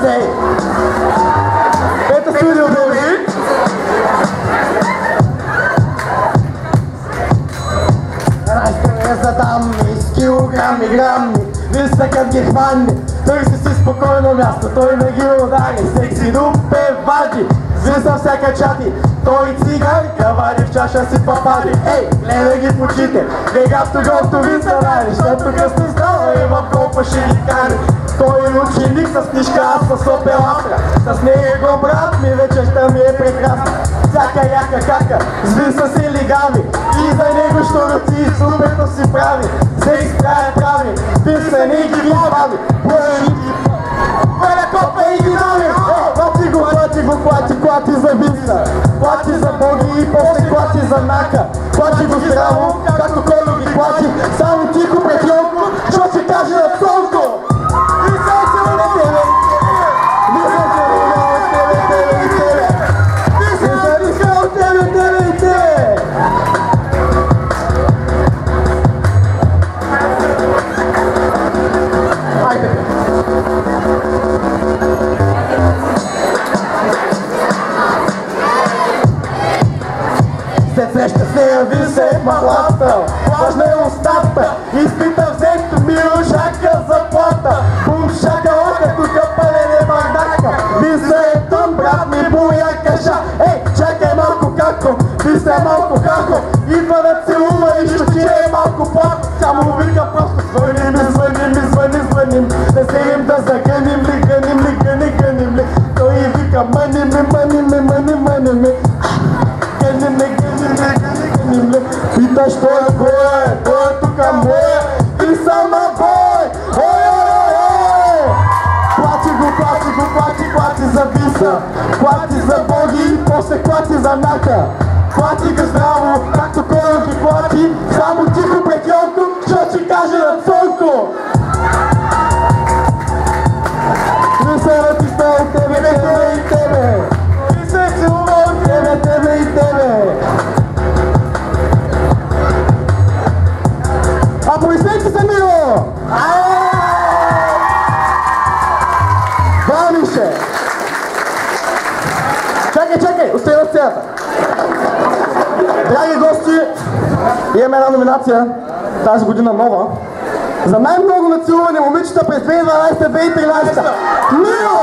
сей! Ето студио, бейби! За дами, с килограми, грами, висъкът ги хвани. Търси си спокойно място, той не ги удари. Секси дупе вади, звизда всяка чати. Той цигарка вади в чаша си попади. Ей, гледай ги в очите, бегато готови са рани. Защото късно става и в колпа ще ги кани. Той е ученик с книжка, аз с опелатра. С него брат ми вечерта ми е прекрасна. Всяка яка кака, звиса си лигави. И за него щуроци и супето си прави. Секс края прави, писани ги вяви. Валя копа и ги нами. Клати за вица, клати за боги и после клати за нака. Клати го здраво, както Коло ги клати. Само тихо пред Йонко, що си каже на Сонко. И съм се на тебе, не съм се от тебе и тебе. Не съм се от тебе и тебе. Айде. След среща с нея ви се махлата, важна е устата, изпита взето милошака заплата. Бум шака ока, тука палене бардака, виза е тъм, брат ми буя кажа. Ей, чакай малко како, виза е малко хако, идва да целува и ще е малко плако. Тя му вика просто звъним, да седим да загъним ли, гъним ли. Той вика мъни ми. Питаш той е тука моя и сама бой. Плати за виса, плати за боги и после плати за нака. Плати го здраво, както Коло ги плати. Само тихо пред Йонко, що ще каже на Цонко. Не се натисна от тебе и тебе. Не се целува от тебе и тебе. Аплодисменти за Миро! Браво-ше! Чакай, остави на сцената. Драги гости, имаме една номинация, тази година нова, за най-много нацелувани момичета през 2012-2013. Миро!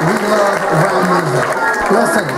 We love round music. Listen.